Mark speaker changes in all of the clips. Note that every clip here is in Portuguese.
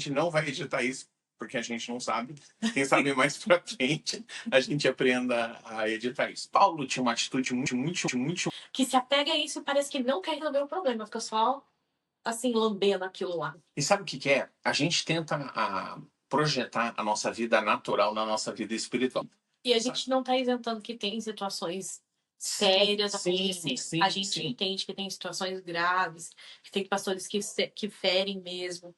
Speaker 1: gente não vai editar isso, porque a gente não sabe. Quem sabe mais pra frente a gente aprenda a editar isso. Paulo tinha uma atitude muito...
Speaker 2: Que se apega a isso e parece que não quer resolver o problema, fica só, assim, lambendo aquilo lá.
Speaker 1: E sabe o que que é? A gente tenta projetar a nossa vida natural na nossa vida espiritual.
Speaker 2: E a gente não tá isentando que tem situações sérias acontecendo. A gente entende que tem situações graves, que tem pastores que ferem mesmo.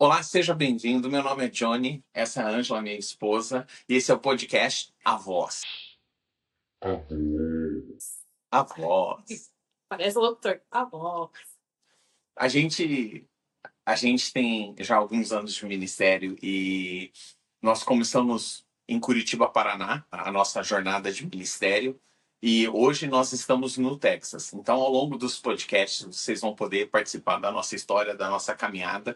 Speaker 1: Olá, seja bem-vindo. Meu nome é Johnny, essa é a Ângela, minha esposa, e esse é o podcast A Voz. A Voz.
Speaker 2: Parece locutor. A voz.
Speaker 1: A gente tem já alguns anos de ministério e nós começamos em Curitiba, Paraná, a nossa jornada de ministério. E hoje nós estamos no Texas. Então, ao longo dos podcasts, vocês vão poder participar da nossa história, da nossa caminhada.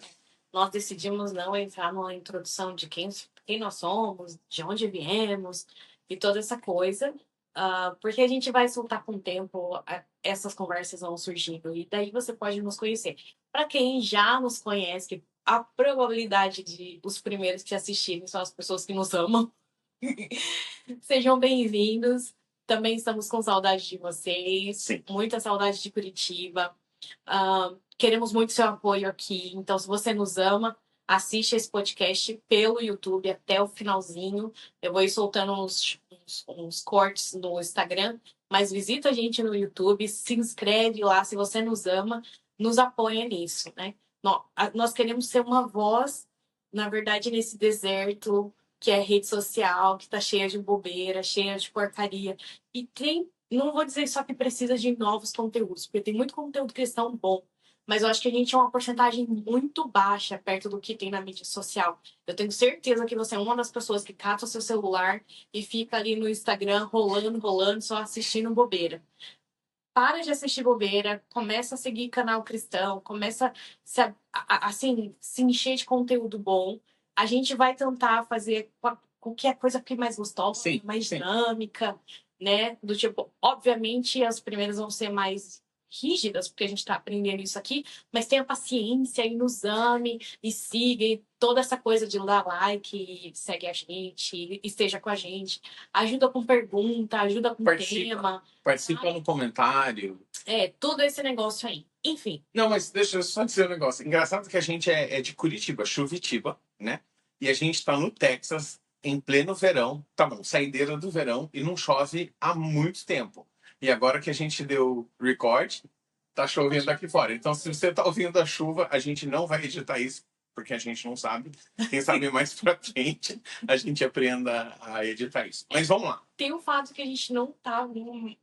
Speaker 2: Nós decidimos não entrar numa introdução de quem nós somos, de onde viemos e toda essa coisa, porque a gente vai soltar com o tempo, essas conversas vão surgindo e daí você pode nos conhecer. Para quem já nos conhece, a probabilidade de os primeiros que te assistirem são as pessoas que nos amam. Sejam bem-vindos. Também estamos com saudade de vocês.
Speaker 1: Sim.
Speaker 2: Muita saudade de Curitiba. Queremos muito seu apoio aqui. Então, se você nos ama, assiste esse podcast pelo YouTube até o finalzinho. Eu vou ir soltando uns cortes no Instagram, mas visita a gente no YouTube, se inscreve lá. Se você nos ama, nos apoia nisso, né? Nós queremos ser uma voz, na verdade, nesse deserto que é rede social, que tá cheia de bobeira, cheia de porcaria. E não vou dizer só que precisa de novos conteúdos, porque tem muito conteúdo cristão bom, mas eu acho que a gente é uma porcentagem muito baixa perto do que tem na mídia social. Eu tenho certeza que você é uma das pessoas que cata o seu celular e fica ali no Instagram rolando, só assistindo bobeira. Para de assistir bobeira, começa a seguir canal cristão, começa se encher de conteúdo bom. A gente vai tentar fazer qualquer coisa que é mais gostosa, mais dinâmica, né? Do tipo, obviamente as primeiras vão ser mais rígidas, porque a gente está aprendendo isso aqui, mas tenha paciência e nos ame e siga e toda essa coisa de dar like, segue a gente, e esteja com a gente, ajuda com pergunta, ajuda com tema.
Speaker 1: Participa no comentário.
Speaker 2: Tudo esse negócio aí. Enfim.
Speaker 1: Não, mas deixa eu só dizer um negócio. Engraçado que a gente é de Curitiba, Chuvitiba, né? E a gente tá no Texas, em pleno verão. Tá bom, saideira do verão, e não chove há muito tempo. E agora que a gente deu record, tá chovendo aqui fora. Então, se você tá ouvindo a chuva, a gente não vai editar isso, porque a gente não sabe. Quem sabe mais pra frente a gente aprenda a editar isso. Mas vamos lá.
Speaker 2: Tem o fato que a gente não tá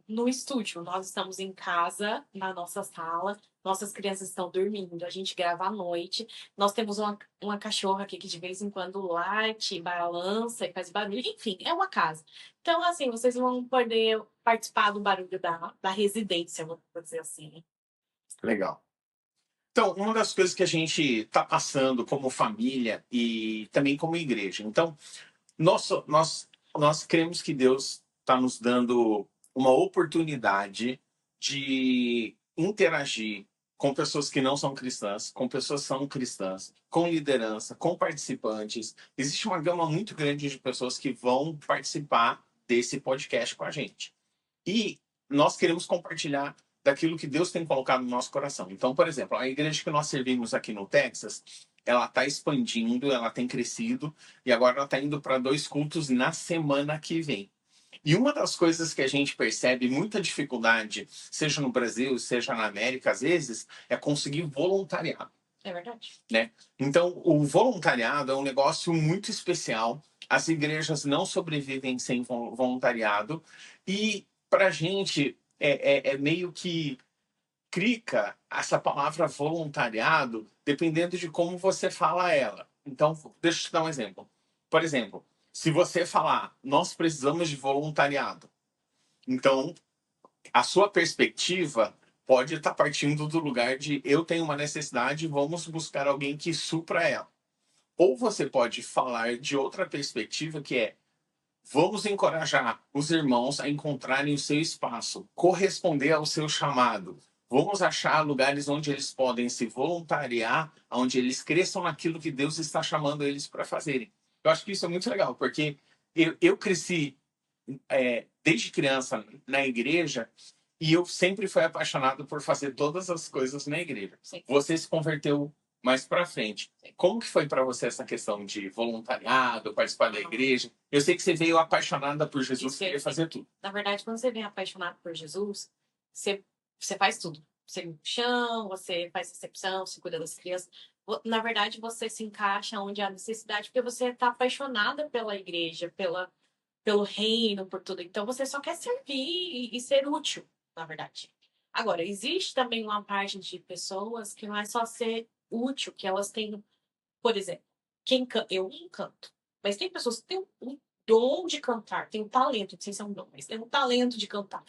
Speaker 2: no estúdio. Nós estamos em casa, na nossa sala. Nossas crianças estão dormindo. A gente grava à noite. Nós temos uma cachorra aqui que de vez em quando late, balança e faz barulho. Enfim, é uma casa. Então, assim, vocês vão poder participar do barulho da residência, vou dizer assim.
Speaker 1: Legal. Então, uma das coisas que a gente está passando como família e também como igreja. Então, nós cremos que Deus está nos dando uma oportunidade de interagir com pessoas que não são cristãs, com pessoas que são cristãs, com liderança, com participantes. Existe uma gama muito grande de pessoas que vão participar desse podcast com a gente. E nós queremos compartilhar daquilo que Deus tem colocado no nosso coração. Então, por exemplo, a igreja que nós servimos aqui no Texas, ela está expandindo, ela tem crescido, e agora ela está indo para 2 cultos na semana que vem. E uma das coisas que a gente percebe muita dificuldade, seja no Brasil, seja na América, às vezes, é conseguir voluntariado.
Speaker 2: É verdade.
Speaker 1: Né? Então, o voluntariado é um negócio muito especial. As igrejas não sobrevivem sem voluntariado. E, para a gente, é meio que crica essa palavra voluntariado dependendo de como você fala ela. Então, deixa eu te dar um exemplo. Por exemplo, se você falar, nós precisamos de voluntariado, então a sua perspectiva pode estar partindo do lugar de eu tenho uma necessidade, vamos buscar alguém que supra ela. Ou você pode falar de outra perspectiva que é vamos encorajar os irmãos a encontrarem o seu espaço, corresponder ao seu chamado. Vamos achar lugares onde eles podem se voluntariar, onde eles cresçam naquilo que Deus está chamando eles para fazerem. Eu acho que isso é muito legal, porque eu cresci desde criança na igreja e eu sempre fui apaixonado por fazer todas as coisas na igreja.
Speaker 2: Sim.
Speaker 1: Você se converteu mais para frente. Como que foi para você essa questão de voluntariado, participar da igreja? Eu sei que você veio apaixonada por Jesus e queria fazer tudo.
Speaker 2: Na verdade, quando você vem apaixonado por Jesus, você faz tudo. Você limpa o chão, você faz recepção, você cuida das crianças. Na verdade, você se encaixa onde há necessidade, porque você está apaixonada pela igreja, pelo reino, por tudo. Então, você só quer servir e ser útil, na verdade. Agora, existe também uma parte de pessoas que não é só ser útil, que elas têm, por exemplo, eu não canto, mas tem pessoas que têm um dom de cantar, tem um talento, não sei se é um dom, mas tem um talento de cantar.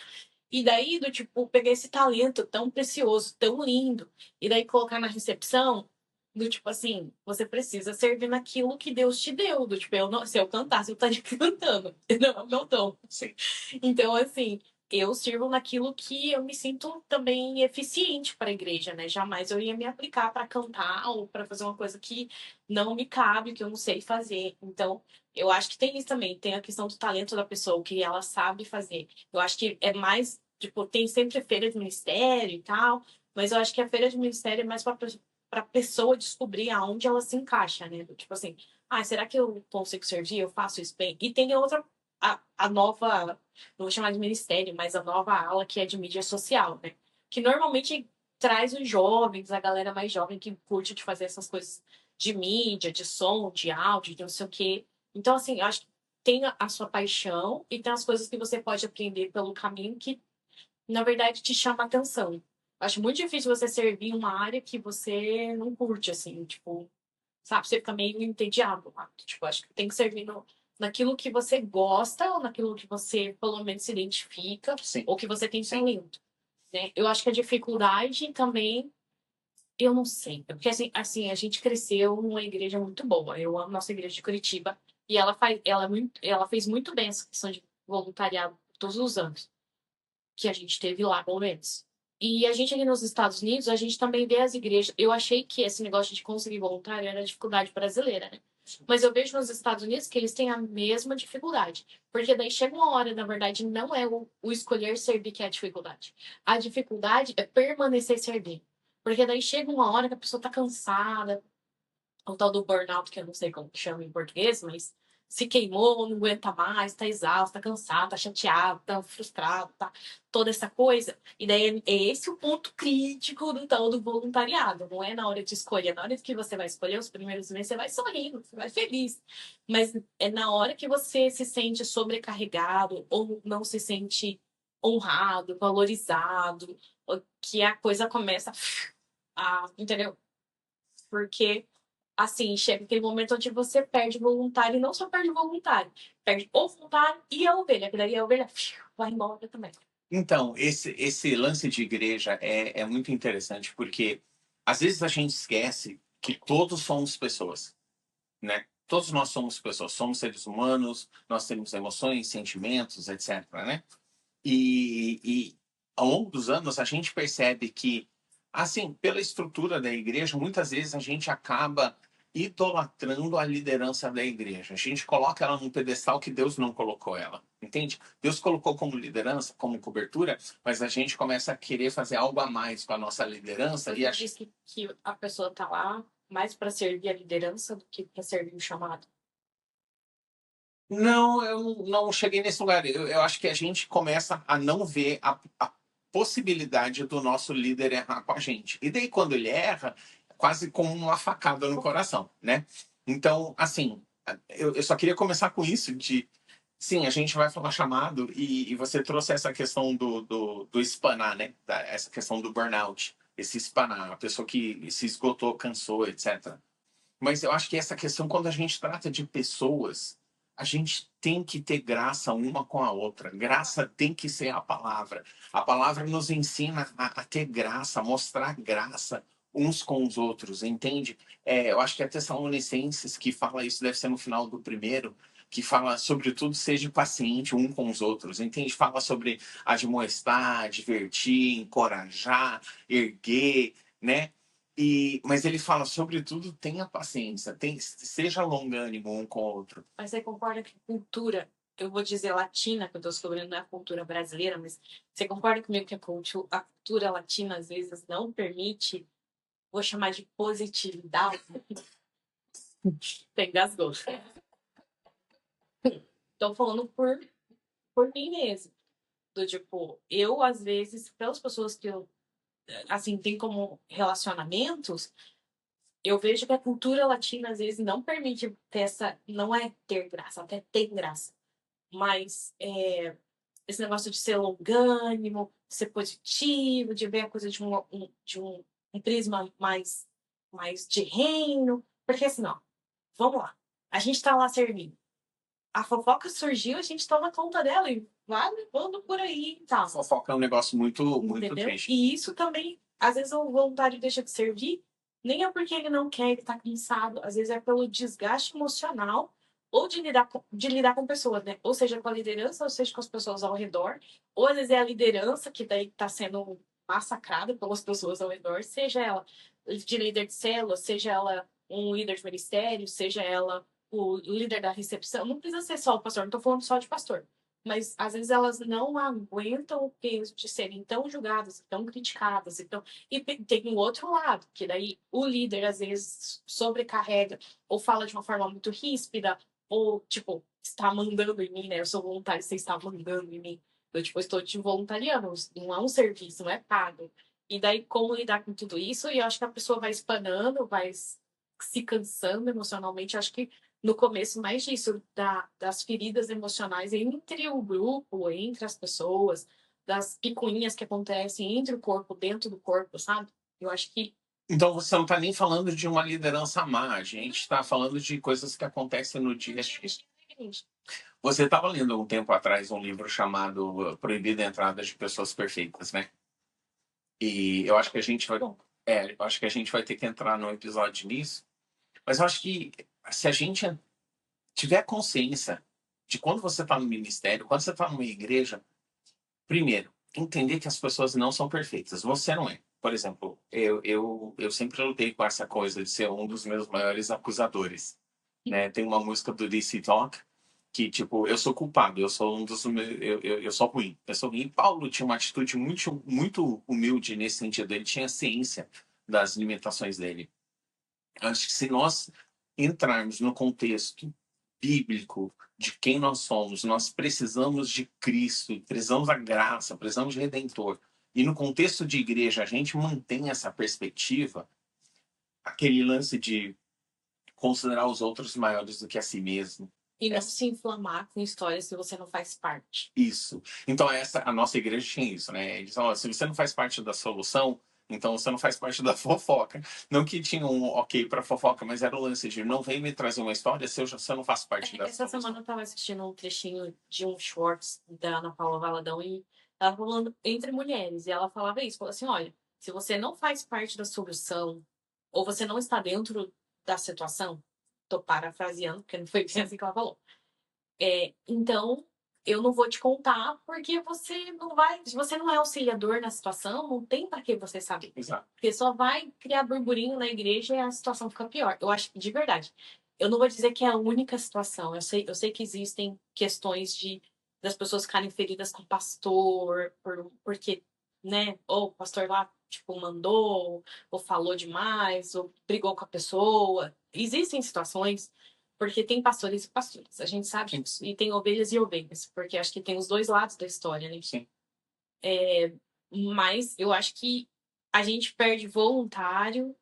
Speaker 2: E daí, do tipo, pegar esse talento tão precioso, tão lindo, e daí colocar na recepção, do tipo assim, você precisa servir naquilo que Deus te deu. Do tipo, se eu cantasse, eu estaria cantando. Não é o meu dom.
Speaker 1: Sim.
Speaker 2: Então, assim, eu sirvo naquilo que eu me sinto também eficiente para a igreja, né? Jamais eu ia me aplicar para cantar ou para fazer uma coisa que não me cabe, que eu não sei fazer. Então, eu acho que tem isso também, tem a questão do talento da pessoa, o que ela sabe fazer. Eu acho que é mais, tipo, tem sempre feira de ministério e tal, mas eu acho que a feira de ministério é mais para a pessoa descobrir aonde ela se encaixa, né? Tipo assim, será que eu consigo servir? Eu faço isso bem? E tem outra, a nova, não vou chamar de ministério, mas a nova ala que é de mídia social, né? Que normalmente traz os jovens, a galera mais jovem que curte de fazer essas coisas de mídia, de som, de áudio, de não sei o quê. Então, assim, eu acho que tem a sua paixão e tem as coisas que você pode aprender pelo caminho que, na verdade, te chama atenção. Eu acho muito difícil você servir uma área que você não curte, assim, tipo, sabe? Você fica meio entediado lá. Tipo, acho que tem que servir naquilo que você gosta ou naquilo que você, pelo menos, se identifica.
Speaker 1: Sim.
Speaker 2: Ou que você tem talento, né? Eu acho que a dificuldade também, eu não sei. Porque, assim, a gente cresceu numa igreja muito boa. Eu amo nossa igreja de Curitiba. E ela fez muito bem essa questão de voluntariado todos os anos que a gente teve lá, pelo menos. E a gente aqui nos Estados Unidos, a gente também vê as igrejas. Eu achei que esse negócio de conseguir voluntário era a dificuldade brasileira, né? Mas eu vejo nos Estados Unidos que eles têm a mesma dificuldade. Porque daí chega uma hora, na verdade, não é o escolher servir que é a dificuldade. A dificuldade é permanecer servindo. Porque daí chega uma hora que a pessoa tá cansada, o tal do burnout, que eu não sei como que chama em português, mas se queimou, não aguenta mais, tá exausto, tá cansado, tá chateado, tá frustrado, tá toda essa coisa. E daí é esse o ponto crítico do tal do voluntariado. Não é na hora de escolher, na hora que você vai escolher os primeiros meses, você vai sorrindo, você vai feliz. Mas é na hora que você se sente sobrecarregado ou não se sente honrado, valorizado, que a coisa começa entendeu? Porque assim, chega aquele momento onde você perde o voluntário, e não só perde o voluntário, perde o voluntário e a ovelha, que daí a ovelha vai embora também.
Speaker 1: Então, esse lance de igreja é muito interessante, porque às vezes a gente esquece que todos somos pessoas, né? Todos nós somos pessoas, somos seres humanos, nós temos emoções, sentimentos, etc, né? E ao longo dos anos a gente percebe que, assim, pela estrutura da igreja, muitas vezes a gente acaba idolatrando a liderança da igreja. A gente coloca ela num pedestal que Deus não colocou ela, entende? Deus colocou como liderança, como cobertura, mas a gente começa a querer fazer algo a mais com a nossa liderança.
Speaker 2: Você diz que a pessoa tá lá mais para servir a liderança do que para servir o chamado?
Speaker 1: Não, eu não cheguei nesse lugar. Eu acho que a gente começa a não ver a possibilidade do nosso líder errar com a gente. E daí, quando ele erra, é quase como uma facada no coração, né? Então, assim, eu só queria começar com isso, de Sim, a gente vai falar chamado e você trouxe essa questão do espanar, né? Essa questão do burnout, esse espanar, a pessoa que se esgotou, cansou, etc. Mas eu acho que essa questão, quando a gente trata de pessoas, a gente tem que ter graça uma com a outra. Graça tem que ser a palavra. A palavra nos ensina a ter graça, a mostrar graça uns com os outros, entende? Eu acho que a Tessalonicenses, que fala isso, deve ser no final do primeiro, que fala, sobretudo, seja paciente um com os outros, entende? Fala sobre admoestar, divertir, encorajar, erguer, né? Mas ele fala, sobretudo, tenha paciência, seja longânimo um com o outro.
Speaker 2: Mas você concorda que cultura, eu vou dizer latina, que eu estou descobrindo, não é a cultura brasileira, mas você concorda comigo que a cultura latina, às vezes, não permite, vou chamar de positividade? Tem engasgou. Estou falando por mim mesmo. Do tipo, eu, às vezes, pelas pessoas que eu, assim, tenho como relacionamentos, eu vejo que a cultura latina, às vezes, não permite ter essa. Não é ter graça, até tem graça. Mas esse negócio de ser longânimo, de ser positivo, de ver a coisa de um prisma mais de reino. Porque assim, ó, vamos lá. A gente tá lá servindo. A fofoca surgiu, a gente toma conta dela e vai levando por aí e tal.
Speaker 1: A fofoca é um negócio muito
Speaker 2: Entendeu?
Speaker 1: triste.
Speaker 2: E isso também, às vezes o voluntário deixa de servir, nem é porque ele não quer, ele tá cansado, às vezes é pelo desgaste emocional ou de lidar com pessoas, né? Ou seja, com a liderança, ou seja, com as pessoas ao redor, ou às vezes é a liderança que daí tá sendo massacrada pelas pessoas ao redor, seja ela de líder de célula, seja ela um líder de ministério, seja ela o líder da recepção, não precisa ser só o pastor, não tô falando só de pastor, mas às vezes elas não aguentam o peso de serem tão julgadas, tão criticadas. Então, e tem um outro lado, que daí o líder às vezes sobrecarrega ou fala de uma forma muito ríspida, ou tipo, está mandando em mim, né? Eu sou voluntário, você está mandando em mim. Eu, tipo, estou te voluntariando, não é um serviço, não é pago. E daí, como lidar com tudo isso? E eu acho que a pessoa vai espanando, vai se cansando emocionalmente. Eu acho que no começo mais disso, das feridas emocionais entre o grupo, entre as pessoas, das picuinhas que acontecem entre o corpo, dentro do corpo, sabe? Eu acho que.
Speaker 1: Então você não está nem falando de uma liderança má, a gente está falando de coisas que acontecem no dia a dia. Você estava lendo um tempo atrás um livro chamado Proibida a Entrada de Pessoas Perfeitas, né? E eu acho que a gente vai, eu acho que a gente vai ter que entrar num episódio nisso. Mas eu acho que se a gente tiver consciência de quando você está no ministério, quando você está numa igreja, primeiro, entender que as pessoas não são perfeitas. Você não é. Por exemplo, eu sempre lutei com essa coisa de ser um dos meus maiores acusadores. Né? Tem uma música do DC Talk que, tipo, eu sou culpado, eu sou um dos. Eu sou ruim. Eu sou ruim. E Paulo tinha uma atitude muito humilde nesse sentido. Ele tinha ciência das limitações dele. Acho que se nós entrarmos no contexto bíblico de quem nós somos, nós precisamos de Cristo, precisamos da graça, precisamos de Redentor. E no contexto de igreja, a gente mantém essa perspectiva, aquele lance de considerar os outros maiores do que a si mesmo.
Speaker 2: E não se inflamar com histórias se você não faz parte.
Speaker 1: Isso. Então, a nossa igreja tinha isso, né? Eles falam, se você não faz parte da solução, então você não faz parte da fofoca. Não que tinha um ok para fofoca, mas era o lance de não vem me trazer uma história se eu não faço parte da
Speaker 2: Essa
Speaker 1: solução.
Speaker 2: semana eu tava assistindo um trechinho de um shorts da Ana Paula Valadão e ela falando entre mulheres. E ela falava isso, falou assim, olha, se você não faz parte da solução ou você não está dentro da situação, tô parafraseando, porque não foi bem assim que ela falou. Então, eu não vou te contar porque você não vai. Se você não é auxiliador na situação, não tem para que você saber.
Speaker 1: Exato.
Speaker 2: Porque só vai criar burburinho na igreja e a situação fica pior. Eu acho que, de verdade, eu não vou dizer que é a única situação. Eu sei que existem questões das pessoas ficarem feridas com o pastor, porque, né, ou o pastor lá, tipo, mandou, ou falou demais, ou brigou com a pessoa. Existem situações porque tem pastores e pastores, a gente sabe disso. E tem ovelhas e ovelhas, porque acho que tem os dois lados da história, né?
Speaker 1: Sim.
Speaker 2: Mas eu acho que a gente perde voluntário,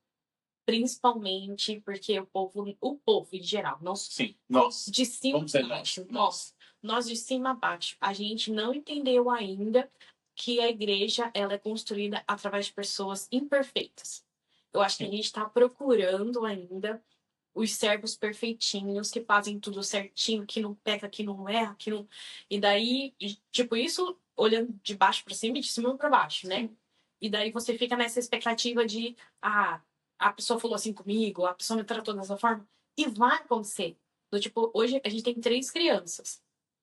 Speaker 2: principalmente porque o povo em geral, não
Speaker 1: Sim, nós.
Speaker 2: de cima
Speaker 1: Vamos dizer
Speaker 2: a baixo,
Speaker 1: nós.
Speaker 2: nós de cima a baixo, a gente não entendeu ainda que a igreja ela é construída através de pessoas imperfeitas. Eu acho que a gente está procurando ainda os servos perfeitinhos que fazem tudo certinho, que não peca, que não erra, que não. E daí, tipo, isso olhando de baixo para cima e de cima para baixo, né? E daí você fica nessa expectativa de, a pessoa falou assim comigo, a pessoa me tratou dessa forma, e vai acontecer. Do tipo, hoje a gente tem 3 crianças.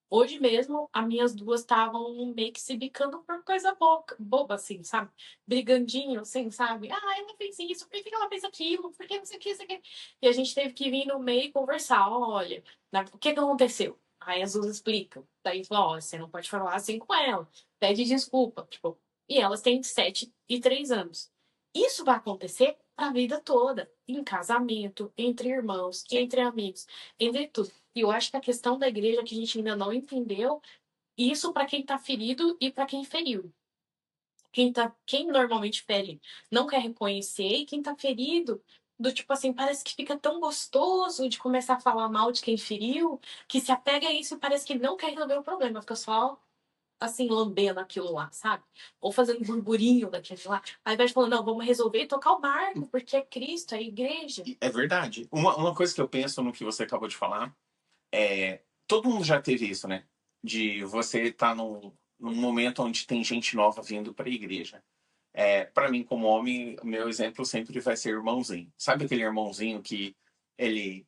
Speaker 2: Hoje mesmo, as minhas duas estavam meio que se bicando por coisa boba, assim, sabe? Brigandinho, assim, sabe? Ah, ela fez isso, por que ela fez aquilo? Por que não sei o que, isso aqui? E a gente teve que vir no meio e conversar. Olha, o que aconteceu? Aí as duas explicam. Daí fala, ó, você não pode falar assim com ela. Pede desculpa. Tipo, e elas têm 7 e 3 anos. Isso vai acontecer a vida toda. Em casamento, entre irmãos, entre amigos, entre tudo. E eu acho que a questão da igreja que a gente ainda não entendeu, isso para quem tá ferido e para quem feriu. Quem normalmente fere não quer reconhecer, e quem tá ferido, do tipo assim, parece que fica tão gostoso de começar a falar mal de quem feriu, que se apega a isso e parece que não quer resolver o problema, fica só assim, lambendo aquilo lá, sabe? Ou fazendo burburinho daquilo lá. Ao invés de falar, não, vamos resolver e tocar o barco, porque é Cristo, é a igreja.
Speaker 1: É verdade. Uma coisa que eu penso no que você acabou de falar é. Todo mundo já teve isso, né? De você estar num momento onde tem gente nova vindo para a igreja. Para mim, como homem, meu exemplo sempre vai ser irmãozinho. Sabe aquele irmãozinho que ele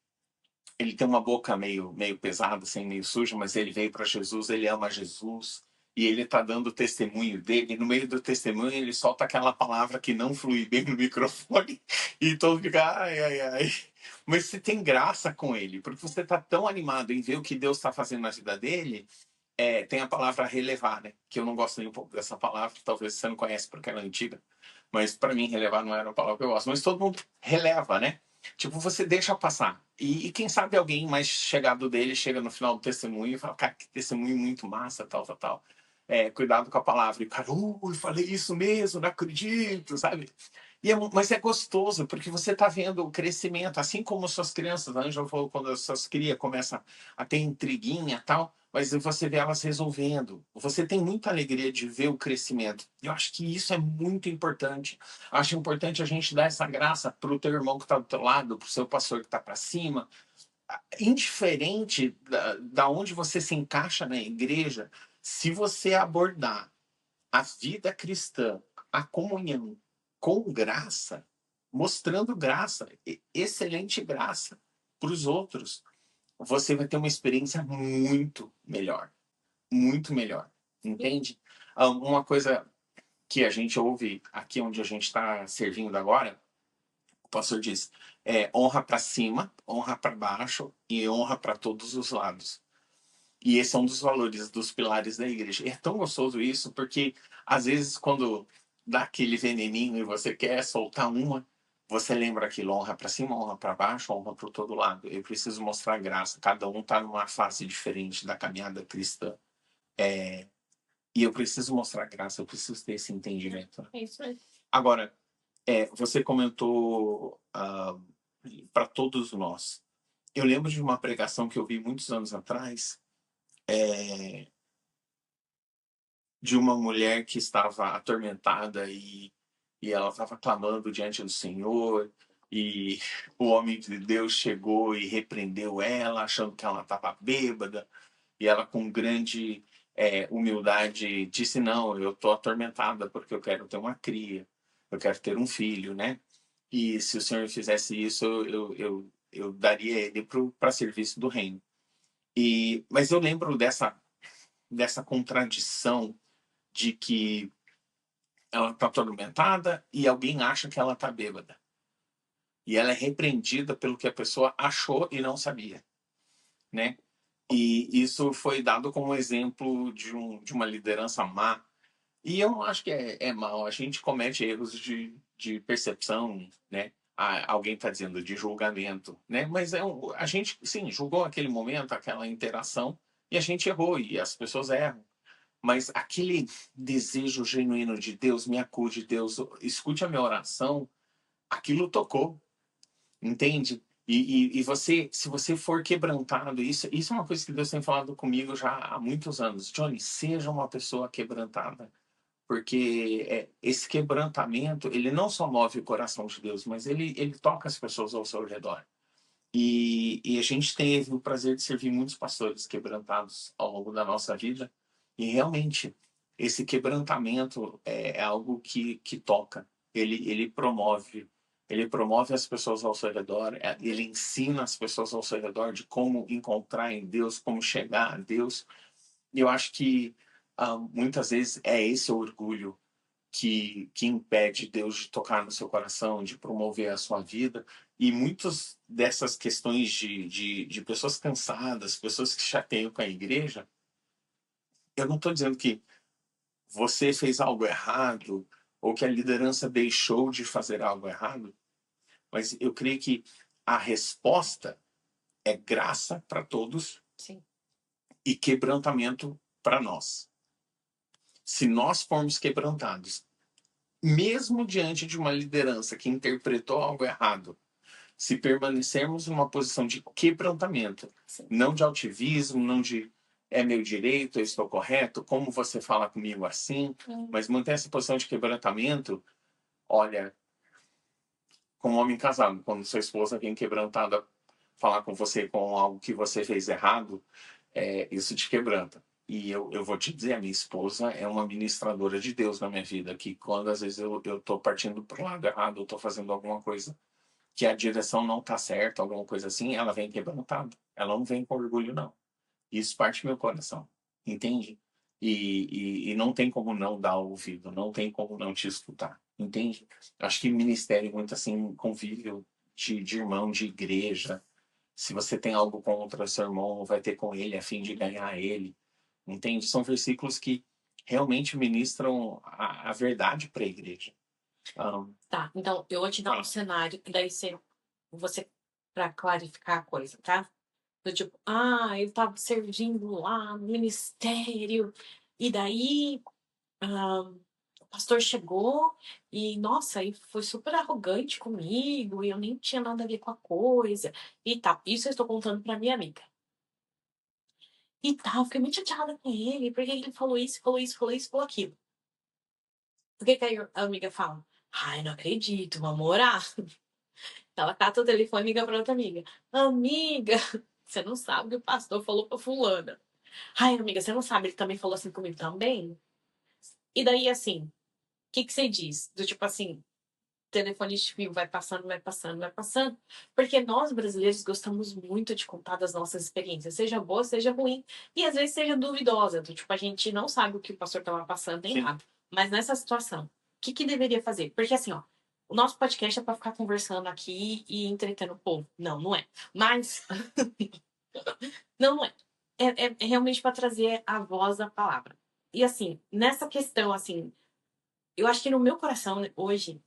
Speaker 1: ele tem uma boca meio pesada, assim, meio suja, mas ele veio para Jesus, ele ama Jesus e ele está dando o testemunho dele. E no meio do testemunho, ele solta aquela palavra que não flui bem no microfone e todo fica, ai, ai, ai. Mas você tem graça com ele, porque você está tão animado em ver o que Deus está fazendo na vida dele. Tem a palavra relevar, né? Que eu não gosto nem um pouco dessa palavra, talvez você não conhece porque ela é antiga, mas para mim relevar não era uma palavra que eu gosto. Mas todo mundo releva, né? Tipo, você deixa passar. E quem sabe alguém mais chegado dele chega no final do testemunho e fala, cara, que testemunho muito massa, tal, tal, tal. Cuidado com a palavra. E o cara, eu falei isso mesmo, não acredito, sabe? Mas é gostoso, porque você está vendo o crescimento, assim como suas crianças, a Ângela falou, quando as suas crias começam a ter intriguinha e tal, mas você vê elas resolvendo. Você tem muita alegria de ver o crescimento. Eu acho que isso é muito importante. Acho importante a gente dar essa graça para o teu irmão que está do teu lado, para o seu pastor que está para cima. Indiferente da onde você se encaixa na igreja, se você abordar a vida cristã, a comunhão com graça, mostrando graça, excelente graça para os outros, você vai ter uma experiência muito melhor. Muito melhor. Entende? Uma coisa que a gente ouve aqui onde a gente está servindo agora, o pastor diz: honra para cima, honra para baixo e honra para todos os lados. E esse é um dos valores, dos pilares da igreja. E é tão gostoso isso, porque às vezes quando dá aquele veneninho e você quer soltar uma, você lembra aquilo, honra para cima, honra para baixo, honra para todo lado. Eu preciso mostrar graça. Cada um está numa fase diferente da caminhada cristã. E eu preciso mostrar graça, eu preciso ter esse entendimento.
Speaker 2: É isso mesmo.
Speaker 1: Agora, você comentou para todos nós. Eu lembro de uma pregação que eu vi muitos anos atrás, de uma mulher que estava atormentada e ela estava clamando diante do Senhor e o homem de Deus chegou e repreendeu ela, achando que ela estava bêbada e ela com grande humildade disse, não, eu estou atormentada porque eu quero ter uma cria, eu quero ter um filho, né? E se o Senhor fizesse isso, eu daria ele para serviço do reino. Mas eu lembro dessa contradição de que ela está atormentada e alguém acha que ela está bêbada. E ela é repreendida pelo que a pessoa achou e não sabia, né? E isso foi dado como exemplo de uma liderança má. E eu não acho que é mal. A gente comete erros de percepção, né? Alguém está dizendo de julgamento, né? Mas a gente, sim, julgou aquele momento, aquela interação, e a gente errou, e as pessoas erram. Mas aquele desejo genuíno de Deus me acude, Deus escute a minha oração, aquilo tocou, entende? E você, se você for quebrantado, isso é uma coisa que Deus tem falado comigo já há muitos anos. Johnny, seja uma pessoa quebrantada. Porque esse quebrantamento, ele não só move o coração de Deus, mas ele toca as pessoas ao seu redor. E a gente teve o prazer de servir muitos pastores quebrantados ao longo da nossa vida. E realmente, esse quebrantamento é algo que toca. Ele promove as pessoas ao seu redor, ele ensina as pessoas ao seu redor de como encontrar em Deus, como chegar a Deus. E eu acho que muitas vezes é esse orgulho que impede Deus de tocar no seu coração, de promover a sua vida. E muitas dessas questões de pessoas cansadas, pessoas que chateiam com a igreja, eu não estou dizendo que você fez algo errado ou que a liderança deixou de fazer algo errado, mas eu creio que a resposta é graça para todos.
Speaker 2: Sim.
Speaker 1: E quebrantamento para nós. Se nós formos quebrantados, mesmo diante de uma liderança que interpretou algo errado, se permanecermos numa posição de quebrantamento,
Speaker 2: Sim.
Speaker 1: não de altivismo, não de é meu direito, eu estou correto, como você fala comigo assim, mas manter essa posição de quebrantamento, olha, como homem casado, quando sua esposa vem quebrantada falar com você com algo que você fez errado, isso te quebranta. E eu vou te dizer, a minha esposa é uma ministradora de Deus na minha vida, que quando às vezes eu tô partindo pro lado errado, eu tô fazendo alguma coisa que a direção não tá certa, alguma coisa assim, ela vem quebrantada. Ela não vem com orgulho, não. Isso parte do meu coração, entende? E não tem como não dar ouvido, não tem como não te escutar, entende? Acho que ministério é muito assim, convívio de irmão, de igreja. Se você tem algo contra seu irmão, vai ter com ele a fim de ganhar ele, entende? São versículos que realmente ministram a verdade para a igreja.
Speaker 2: Tá, então eu vou te dar um cenário e daí você para clarificar a coisa, tá? Do tipo, eu tava servindo lá no ministério e daí o pastor chegou e, nossa, e foi super arrogante comigo e eu nem tinha nada a ver com a coisa e tal. Isso eu estou contando pra minha amiga. E tal, fiquei muito chateada com ele, porque ele falou isso, falou isso, falou isso, falou aquilo. Por que a amiga fala? Ai, não acredito, vamos orar. Ela cata o telefone e liga pra outra amiga. Amiga, você não sabe o que o pastor falou pra fulana. Ai, amiga, você não sabe, ele também falou assim comigo também? E daí, assim, o que você diz? Do tipo assim, telefone de fio vai passando, vai passando, vai passando. Porque nós, brasileiros, gostamos muito de contar das nossas experiências, seja boa, seja ruim. E às vezes seja duvidosa. Do tipo, a gente não sabe o que o pastor estava passando, nem nada. Mas nessa situação, o que deveria fazer? Porque assim, ó, o nosso podcast é para ficar conversando aqui e entretendo o povo. Não, não é. Mas. não é. É realmente para trazer a voz da palavra. E assim, nessa questão, assim, eu acho que no meu coração, hoje,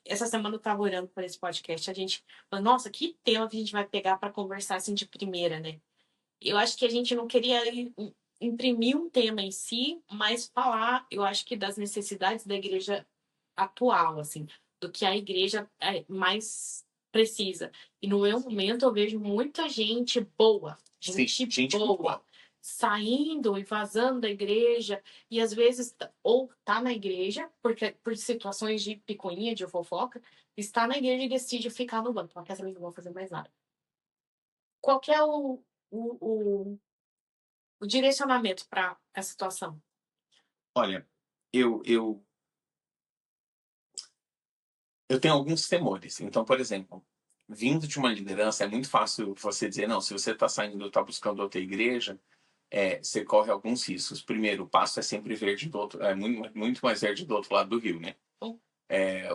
Speaker 2: essa semana eu tava orando por esse podcast, a gente falou, nossa, que tema que a gente vai pegar para conversar assim de primeira, né? Eu acho que a gente não queria imprimir um tema em si, mas falar, eu acho que das necessidades da igreja atual, assim, do que a igreja mais precisa. E no meu momento eu vejo muita gente boa, gente boa, saindo e vazando da igreja, e às vezes ou tá na igreja, porque por situações de picuinha, de fofoca, está na igreja e decide ficar no banco. Porque essa vez não vou fazer mais nada. Qual que é o, o direcionamento para a situação?
Speaker 1: Olha, eu tenho alguns temores. Então, por exemplo, vindo de uma liderança, é muito fácil você dizer, não, se você está saindo, está buscando outra igreja, você corre alguns riscos. Primeiro, o pasto é sempre verde do outro, é muito mais verde do outro lado do rio, né?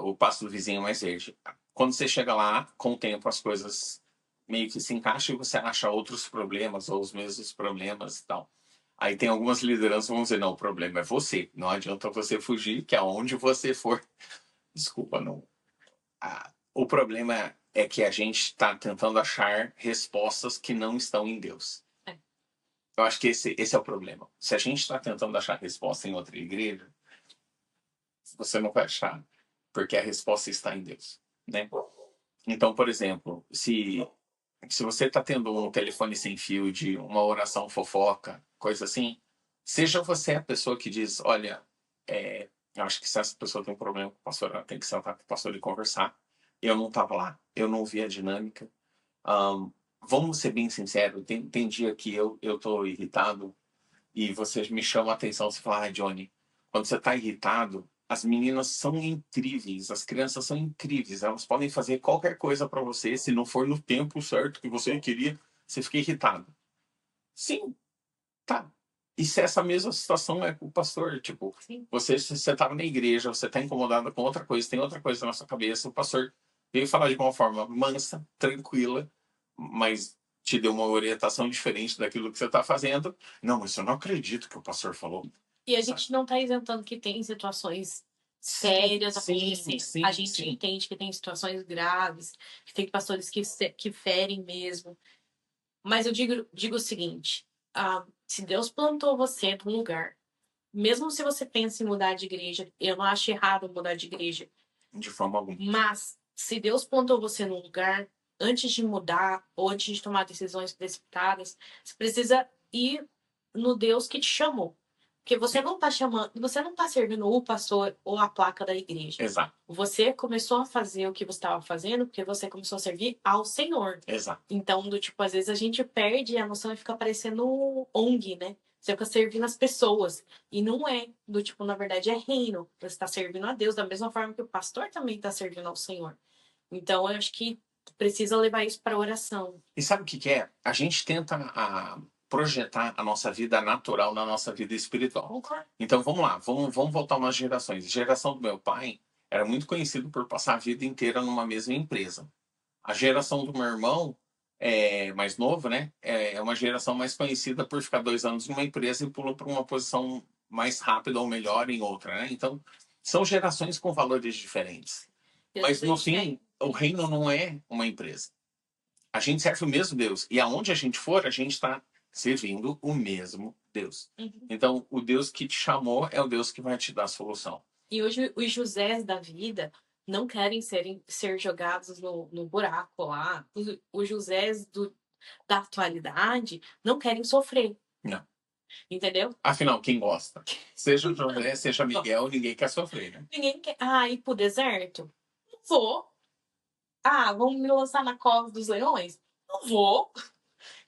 Speaker 1: O pasto do vizinho é mais verde. Quando você chega lá, com o tempo as coisas meio que se encaixam e você acha outros problemas ou os mesmos problemas e tal. Aí tem algumas lideranças que vão dizer, não, o problema é você. Não adianta você fugir, que aonde você for... Desculpa, não. O problema é que a gente está tentando achar respostas que não estão em Deus. Eu acho que esse é o problema. Se a gente está tentando achar resposta em outra igreja, você não vai achar, porque a resposta está em Deus, né? Então, por exemplo, se se você está tendo um telefone sem fio de uma oração fofoca, coisa assim, seja você a pessoa que diz, olha, eu acho que se essa pessoa tem um problema com o pastor, ela tem que sentar com o pastor e conversar. Eu não estava lá, eu não vi a dinâmica. Vamos ser bem sinceros, tem dia que eu tô irritado e você me chama a atenção, você fala, Johnny, quando você está irritado, as meninas são incríveis, as crianças são incríveis, elas podem fazer qualquer coisa para você, se não for no tempo certo que você queria, você fica irritado. Sim, tá. E se essa mesma situação é com o pastor, tipo,
Speaker 2: Sim.
Speaker 1: você estava na igreja, você está incomodado com outra coisa, tem outra coisa na sua cabeça, o pastor veio falar de uma forma mansa, tranquila, mas te deu uma orientação diferente daquilo que você está fazendo. Não, mas eu não acredito que o pastor falou.
Speaker 2: E a gente não está isentando que tem situações sérias acontecendo. A gente entende que tem situações graves, que tem pastores que ferem mesmo. Mas eu digo o seguinte: se Deus plantou você num lugar, mesmo se você pensa em mudar de igreja, eu não acho errado mudar de igreja.
Speaker 1: De forma alguma.
Speaker 2: Mas se Deus plantou você num lugar, antes de mudar ou antes de tomar decisões precipitadas, você precisa ir no Deus que te chamou. Porque você não está chamando, você não está servindo o pastor ou a placa da igreja.
Speaker 1: Exato.
Speaker 2: Você começou a fazer o que você estava fazendo porque você começou a servir ao Senhor.
Speaker 1: Exato.
Speaker 2: Então, às vezes a gente perde a noção e fica parecendo ONG, né? Você fica servindo as pessoas. E não é. Na verdade, é reino. Você está servindo a Deus, da mesma forma que o pastor também está servindo ao Senhor. Então, eu acho que precisa levar isso para oração.
Speaker 1: E sabe o que é? A gente tenta projetar a nossa vida natural na nossa vida espiritual.
Speaker 2: Concordo.
Speaker 1: Então, vamos lá. Vamos voltar umas gerações. A geração do meu pai era muito conhecido por passar a vida inteira numa mesma empresa. A geração do meu irmão, mais novo, né? É uma geração mais conhecida por ficar 2 anos numa empresa e pula para uma posição mais rápida ou melhor em outra, né? Então, são gerações com valores diferentes. Mas, no fim, o reino não é uma empresa. A gente serve o mesmo Deus. E aonde a gente for, a gente está servindo o mesmo Deus.
Speaker 2: Uhum.
Speaker 1: Então, o Deus que te chamou é o Deus que vai te dar a solução.
Speaker 2: E hoje, os Josés da vida não querem ser jogados no buraco lá. Os Josés da atualidade não querem sofrer.
Speaker 1: Não.
Speaker 2: Entendeu?
Speaker 1: Afinal, quem gosta? Seja o José, seja Miguel, ninguém quer sofrer, né?
Speaker 2: Ninguém quer. Ir pro deserto? Não vou. Vamos me lançar na cova dos leões? Não vou.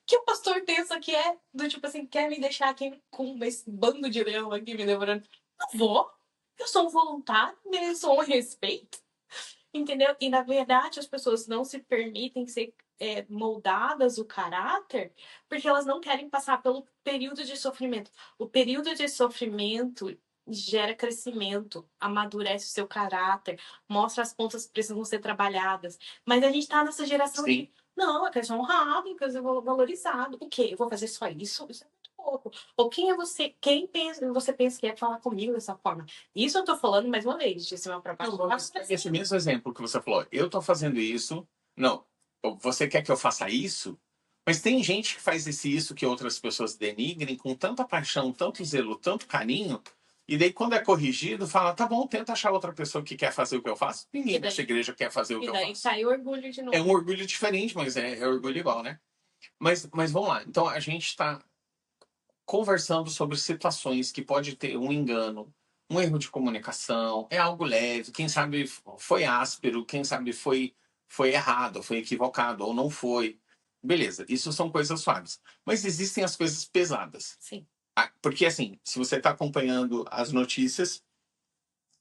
Speaker 2: Que o pastor pensa que é do tipo assim, quer me deixar aqui com esse bando de leão aqui me devorando? Não vou. Eu sou um voluntário, mereço honra e respeito. Entendeu? E na verdade as pessoas não se permitem ser moldadas o caráter porque elas não querem passar pelo período de sofrimento. O período de sofrimento gera crescimento, amadurece o seu caráter, mostra as pontas que precisam ser trabalhadas. Mas a gente tá nessa geração de não, eu quero ser honrado, eu quero ser valorizado. O quê? Eu vou fazer só isso? Isso é muito pouco. Ou quem é você? Quem você pensa que é falar comigo dessa forma? Isso eu tô falando, mais uma vez, de cima pra baixo.
Speaker 1: Esse mesmo exemplo que você falou, eu tô fazendo isso, não, você quer que eu faça isso? Mas tem gente que faz isso que outras pessoas denigrem com tanta paixão, tanto zelo, tanto carinho, e daí quando é corrigido, fala, tá bom, tenta achar outra pessoa que quer fazer o que eu faço. Ninguém dessa igreja quer fazer o que eu faço.
Speaker 2: E daí sai o orgulho de novo.
Speaker 1: É um orgulho diferente, mas é orgulho igual, né? Mas vamos lá, então a gente está conversando sobre situações que pode ter um engano, um erro de comunicação, é algo leve, quem sabe foi áspero, quem sabe foi errado, foi equivocado ou não foi. Beleza, isso são coisas suaves. Mas existem as coisas pesadas.
Speaker 2: Sim.
Speaker 1: Porque assim, se você está acompanhando as notícias,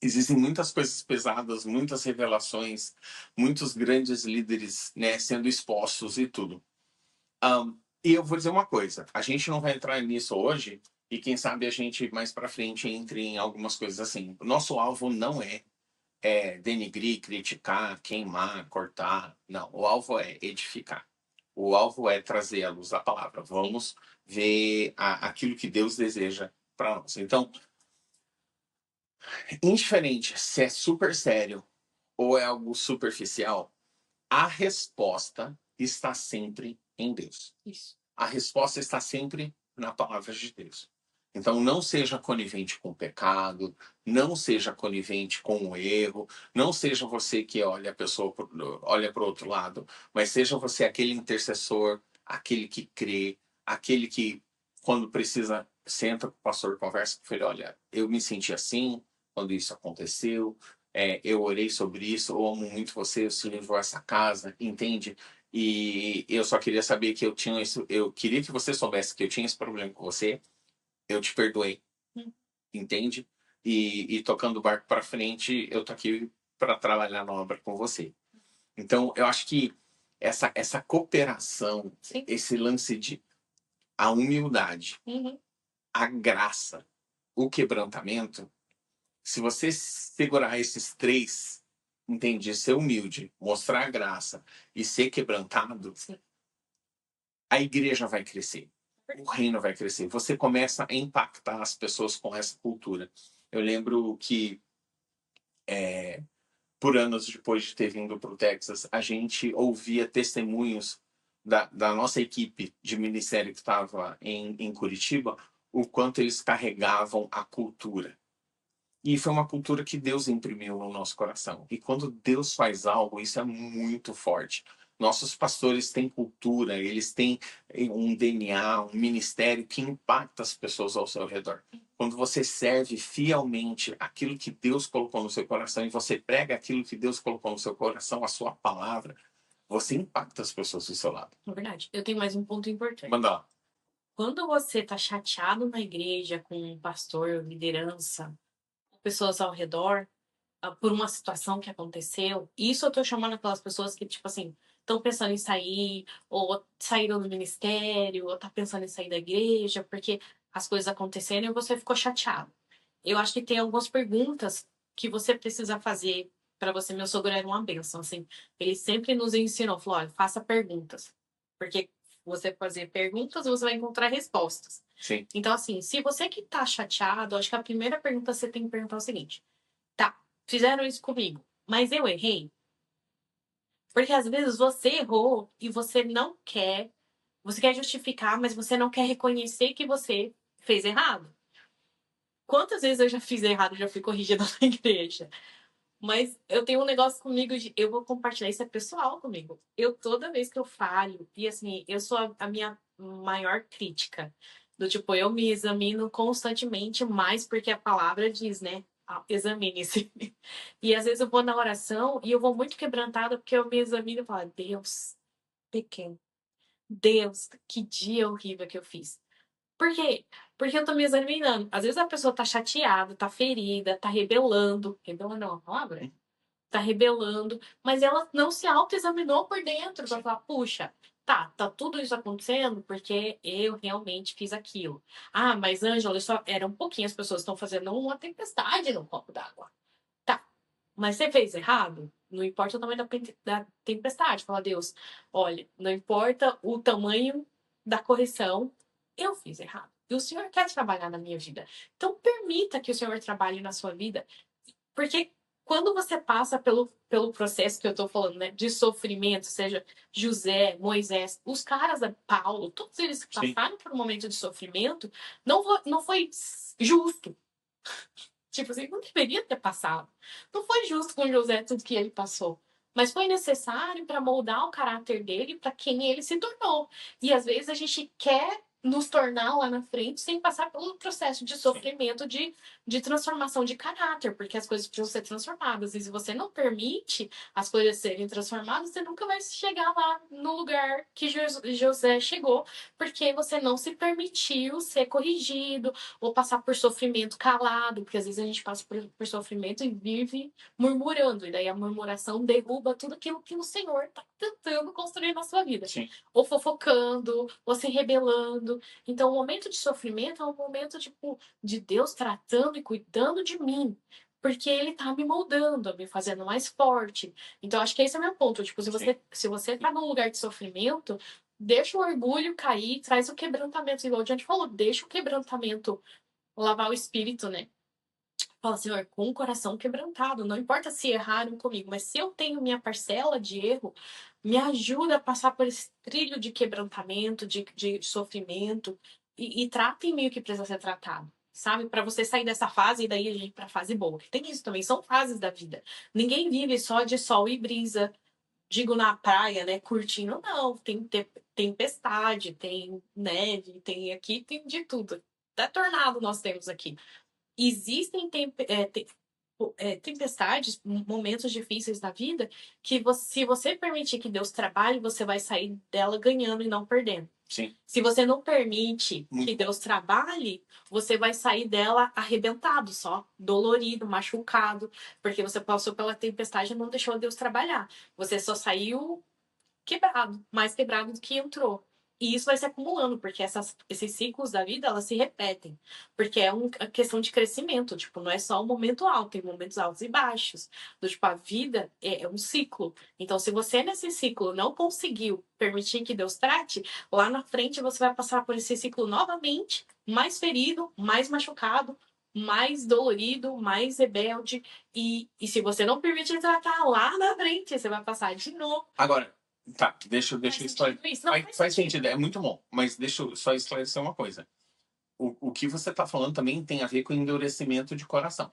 Speaker 1: existem muitas coisas pesadas, muitas revelações, muitos grandes líderes, né, sendo expostos e tudo. E eu vou dizer uma coisa, a gente não vai entrar nisso hoje, e quem sabe a gente mais para frente entre em algumas coisas assim. O nosso alvo não é denigrir, criticar, queimar, cortar. Não, o alvo é edificar. O alvo é trazer à luz da palavra. Vamos ver aquilo que Deus deseja para nós. Então, indiferente se é super sério ou é algo superficial, a resposta está sempre em Deus.
Speaker 2: Isso.
Speaker 1: A resposta está sempre na palavra de Deus. Então, não seja conivente com o pecado, não seja conivente com o erro, não seja você que olha a pessoa, olha para o outro lado, mas seja você aquele intercessor, aquele que crê, aquele que, quando precisa, senta com o pastor, conversa com ele, olha, eu me senti assim quando isso aconteceu, eu orei sobre isso, eu amo muito você, você livrou essa casa, entende? E eu só queria saber que eu tinha isso, eu queria que você soubesse que eu tinha esse problema com você, eu te perdoei, entende? E tocando o barco para frente, eu tô aqui para trabalhar na obra com você. Então, eu acho que essa cooperação,
Speaker 2: Sim.
Speaker 1: esse lance de a humildade, a graça, o quebrantamento, se você segurar esses três, entende? Ser humilde, mostrar a graça e ser quebrantado,
Speaker 2: Sim.
Speaker 1: a igreja vai crescer. O reino vai crescer. Você começa a impactar as pessoas com essa cultura. Eu lembro que, por anos depois de ter vindo para o Texas, a gente ouvia testemunhos da nossa equipe de ministério que estava em Curitiba, o quanto eles carregavam a cultura. E foi uma cultura que Deus imprimiu no nosso coração. E quando Deus faz algo, isso é muito forte. Nossos pastores têm cultura, eles têm um DNA, um ministério que impacta as pessoas ao seu redor. Quando você serve fielmente aquilo que Deus colocou no seu coração e você prega aquilo que Deus colocou no seu coração, a sua palavra, você impacta as pessoas do seu lado.
Speaker 2: É verdade. Eu tenho mais um ponto importante.
Speaker 1: Manda lá.
Speaker 2: Quando você tá chateado na igreja com um pastor, liderança, pessoas ao redor, por uma situação que aconteceu, isso eu tô chamando aquelas pessoas que, tipo assim, estão pensando em sair, ou saíram do ministério, ou tá pensando em sair da igreja, porque as coisas aconteceram e você ficou chateado. Eu acho que tem algumas perguntas que você precisa fazer para você. Meu sogro era uma bênção, assim. Ele sempre nos ensinou, falou, olha, faça perguntas. Porque você fazer perguntas, você vai encontrar respostas.
Speaker 1: Sim.
Speaker 2: Então, assim, se você que tá chateado, acho que a primeira pergunta que você tem que perguntar é o seguinte. Tá, fizeram isso comigo, mas eu errei? Porque às vezes você errou e você quer justificar, mas você não quer reconhecer que você fez errado. Quantas vezes eu já fiz errado, já fui corrigida na igreja? Mas eu tenho um negócio comigo de eu vou compartilhar, isso é pessoal comigo. Eu toda vez que eu falho, e assim, eu sou a minha maior crítica. Do tipo, eu me examino constantemente, mais porque a palavra diz, né? Examine-se. E às vezes eu vou na oração e eu vou muito quebrantada porque eu me examino e falo, Deus, pequeno. Deus, que dia horrível que eu fiz. Por quê? Porque eu tô me examinando. Às vezes a pessoa tá chateada, tá ferida, tá rebelando. Rebelando é uma palavra? Tá rebelando, mas ela não se autoexaminou por dentro pra falar, puxa, tá tudo isso acontecendo porque eu realmente fiz aquilo. Ah, mas Ângela, só eram pouquinhas pessoas que estão fazendo uma tempestade no copo d'água. Tá, mas você fez errado? Não importa o tamanho da tempestade. Fala, Deus, olha, não importa o tamanho da correção, eu fiz errado. E o Senhor quer trabalhar na minha vida. Então, permita que o Senhor trabalhe na sua vida. Porque quando você passa pelo processo que eu tô falando, né, de sofrimento, seja José, Moisés, os caras da Paulo, todos eles que passaram por um momento de sofrimento, não foi justo. Tipo assim, não deveria ter passado. Não foi justo com José tudo que ele passou. Mas foi necessário para moldar o caráter dele para quem ele se tornou. E às vezes a gente quer nos tornar lá na frente sem passar pelo processo de sofrimento, de transformação de caráter, porque as coisas precisam ser transformadas. E se você não permite as coisas serem transformadas, você nunca vai chegar lá no lugar que José chegou, porque você não se permitiu ser corrigido, ou passar por sofrimento calado, porque às vezes a gente passa por sofrimento e vive murmurando, e daí a murmuração derruba tudo aquilo que o Senhor está tentando construir na sua vida.
Speaker 1: Sim.
Speaker 2: Ou fofocando, ou se rebelando. Então, o momento de sofrimento é um momento, tipo, de Deus tratando e cuidando de mim. Porque ele tá me moldando, me fazendo mais forte. Então, acho que esse é o meu ponto. Tipo, se você tá num lugar de sofrimento, deixa o orgulho cair, traz o quebrantamento. Igual a gente falou, deixa o quebrantamento lavar o espírito, né? Fala, Senhor, com o coração quebrantado. Não importa se erraram comigo, mas se eu tenho minha parcela de erro, me ajuda a passar por esse trilho de quebrantamento, de sofrimento, e trata em meio que precisa ser tratado. Sabe? Para você sair dessa fase e daí a gente ir pra fase boa. Tem isso também, são fases da vida. Ninguém vive só de sol e brisa, digo na praia, né, curtindo, não. Tem tempestade, tem neve, tem aqui, tem de tudo. Até tornado nós temos aqui. Existem tempestades, momentos difíceis na vida, que se você permitir que Deus trabalhe, você vai sair dela ganhando e não perdendo.
Speaker 1: Sim.
Speaker 2: Se você não permite que Deus trabalhe, você vai sair dela arrebentado só, dolorido, machucado, porque você passou pela tempestade e não deixou Deus trabalhar. Você só saiu quebrado, mais quebrado do que entrou. E isso vai se acumulando, porque esses ciclos da vida, elas se repetem. Porque é uma questão de crescimento, tipo, não é só um momento alto, tem momentos altos e baixos. Então, tipo, a vida é um ciclo. Então, se você nesse ciclo não conseguiu permitir que Deus trate, lá na frente você vai passar por esse ciclo novamente, mais ferido, mais machucado, mais dolorido, mais rebelde. E se você não permitir tratar lá na frente, você vai passar de novo.
Speaker 1: Agora, tá, deixa eu
Speaker 2: esclarecer. Não,
Speaker 1: faz sentido, é muito bom, mas deixa eu só esclarecer uma coisa. O que você está falando também tem a ver com endurecimento de coração.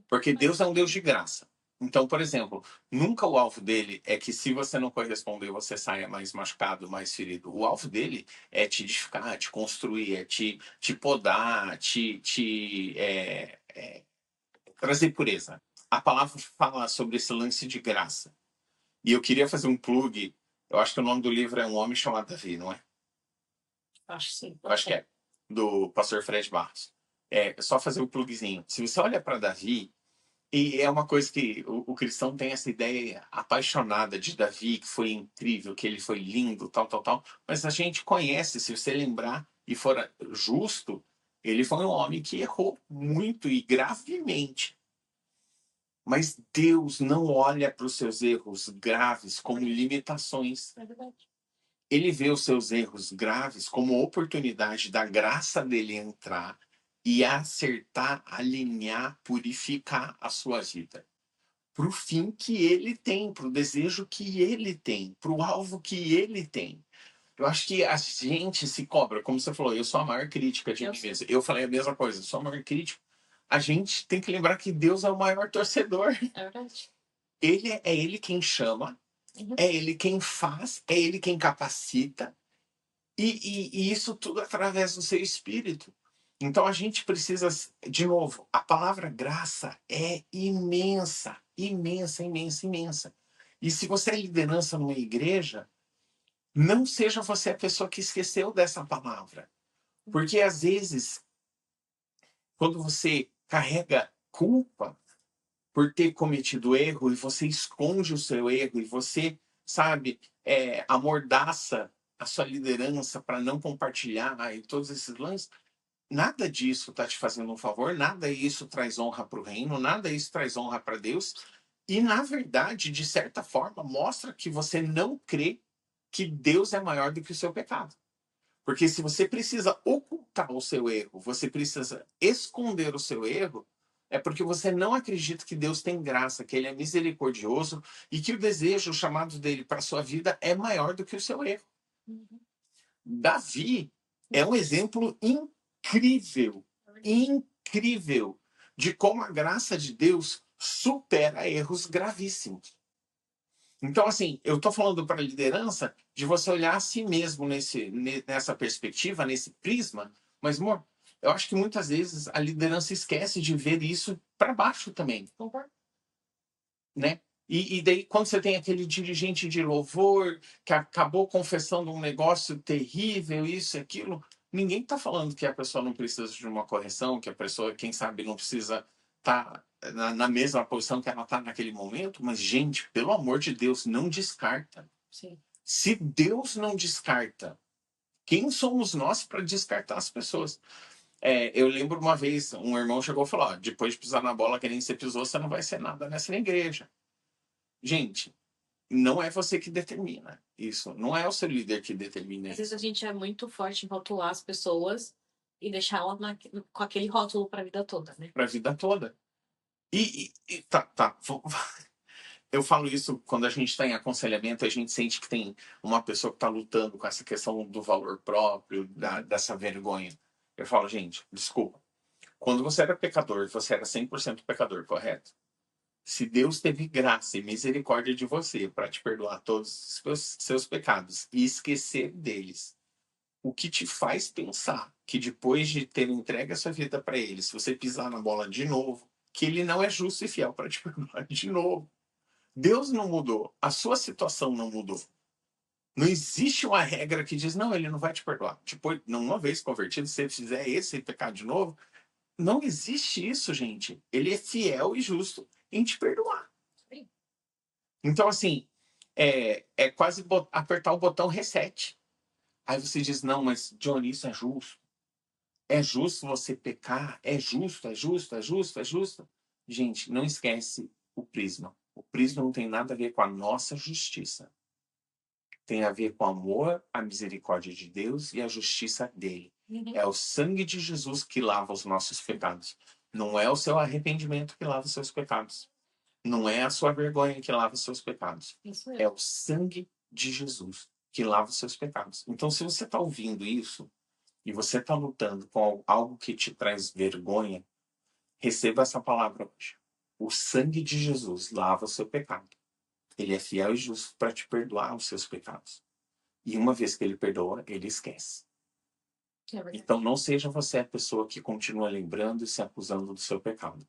Speaker 1: Porque Deus é um Deus de graça. Então, por exemplo, nunca o alvo dele é que se você não corresponder, você saia mais machucado, mais ferido. O alvo dele é te edificar, te construir, é te podar, trazer pureza. A palavra fala sobre esse lance de graça. E eu queria fazer um plug. Eu acho que o nome do livro é Um Homem Chamado Davi, não é?
Speaker 2: Acho sim.
Speaker 1: Eu acho que é. Do pastor Fred Barros. É só fazer o plugzinho. Se você olha para Davi, e é uma coisa que o cristão tem essa ideia apaixonada de Davi, que foi incrível, que ele foi lindo, tal, tal, tal. Mas a gente conhece, se você lembrar e for justo, ele foi um homem que errou muito e gravemente. Mas Deus não olha para os seus erros graves como limitações.
Speaker 2: É verdade.
Speaker 1: Ele vê os seus erros graves como oportunidade da graça dele entrar e acertar, alinhar, purificar a sua vida. Para o fim que ele tem, para o desejo que ele tem, para o alvo que ele tem. Eu acho que a gente se cobra, como você falou, eu sou a maior crítica de mim mesmo. Eu falei a mesma coisa, sou a maior crítica. A gente tem que lembrar que Deus é o maior torcedor.
Speaker 2: É verdade.
Speaker 1: É ele quem chama, é ele quem faz, é ele quem capacita. E isso tudo através do seu espírito. Então a gente precisa, de novo, a palavra graça é imensa, imensa, imensa, imensa. E se você é liderança numa igreja, não seja você a pessoa que esqueceu dessa palavra. Porque às vezes, quando você carrega culpa por ter cometido erro e você esconde o seu erro e você, sabe, amordaça a sua liderança para não compartilhar e todos esses lances, nada disso está te fazendo um favor, nada isso traz honra para o reino, nada isso traz honra para Deus. E, na verdade, de certa forma, mostra que você não crê que Deus é maior do que o seu pecado. Porque se você precisa ocultar o seu erro, você precisa esconder o seu erro, é porque você não acredita que Deus tem graça, que Ele é misericordioso e que o desejo, o chamado dele para a sua vida é maior do que o seu erro. Davi é um exemplo incrível, incrível de como a graça de Deus supera erros gravíssimos. Então, assim, eu estou falando para a liderança de você olhar a si mesmo nessa perspectiva, nesse prisma, mas, amor, eu acho que muitas vezes a liderança esquece de ver isso para baixo também.
Speaker 2: Concordo.
Speaker 1: Né? E daí, quando você tem aquele dirigente de louvor que acabou confessando um negócio terrível, isso e aquilo, ninguém está falando que a pessoa não precisa de uma correção, que a pessoa, quem sabe, não precisa estar na mesma posição que ela está naquele momento, mas, gente, pelo amor de Deus, não descarta.
Speaker 2: Sim.
Speaker 1: Se Deus não descarta, quem somos nós para descartar as pessoas? Eu lembro uma vez, um irmão chegou e falou: depois de pisar na bola que nem você pisou, você não vai ser nada nessa igreja. Gente, não é você que determina isso. Não é o seu líder que determina
Speaker 2: Às vezes
Speaker 1: isso.
Speaker 2: a gente é muito forte em rotular as pessoas e deixar elas com aquele rótulo para a vida toda, né?
Speaker 1: Para a vida toda. Tá. Eu falo isso quando a gente está em aconselhamento, a gente sente que tem uma pessoa que está lutando com essa questão do valor próprio, dessa vergonha. Eu falo, gente, desculpa. Quando você era pecador, você era 100% pecador, correto? Se Deus teve graça e misericórdia de você para te perdoar todos os seus pecados e esquecer deles, o que te faz pensar que depois de ter entregue a sua vida para Ele, se você pisar na bola de novo, que Ele não é justo e fiel para te perdoar de novo? Deus não mudou, a sua situação não mudou. Não existe uma regra que diz, não, Ele não vai te perdoar. Depois, uma vez convertido, se você fizer esse pecado de novo, não existe isso, gente. Ele é fiel e justo em te perdoar. Então, assim, é quase apertar o botão reset. Aí você diz, não, mas Johnny, isso é justo. É justo você pecar? É justo, é justo, é justo, é justo? Gente, não esquece o prisma. O prisma não tem nada a ver com a nossa justiça. Tem a ver com o amor, a misericórdia de Deus e a justiça dele. É o sangue de Jesus que lava os nossos pecados. Não é o seu arrependimento que lava os seus pecados. Não é a sua vergonha que lava os seus pecados. É o sangue de Jesus que lava os seus pecados. Então, se você está ouvindo isso e você está lutando com algo que te traz vergonha, receba essa palavra hoje. O sangue de Jesus lava o seu pecado. Ele é fiel e justo para te perdoar os seus pecados. E uma vez que ele perdoa, ele esquece. Então não seja você a pessoa que continua lembrando e se acusando do seu pecado.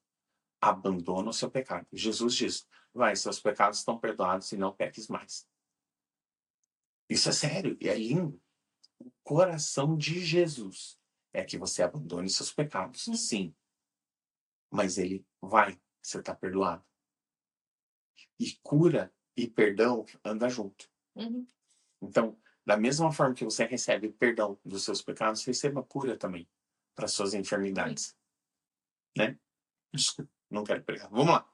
Speaker 1: Abandona o seu pecado. Jesus diz, vai, seus pecados estão perdoados e não peques mais. Isso é sério e é lindo. O coração de Jesus é que você abandone seus pecados, sim. Mas ele vai, você está perdoado. E cura e perdão andam junto. Então, da mesma forma que você recebe perdão dos seus pecados, receba cura também para suas enfermidades. Né? Desculpa, não quero pregar. Vamos lá.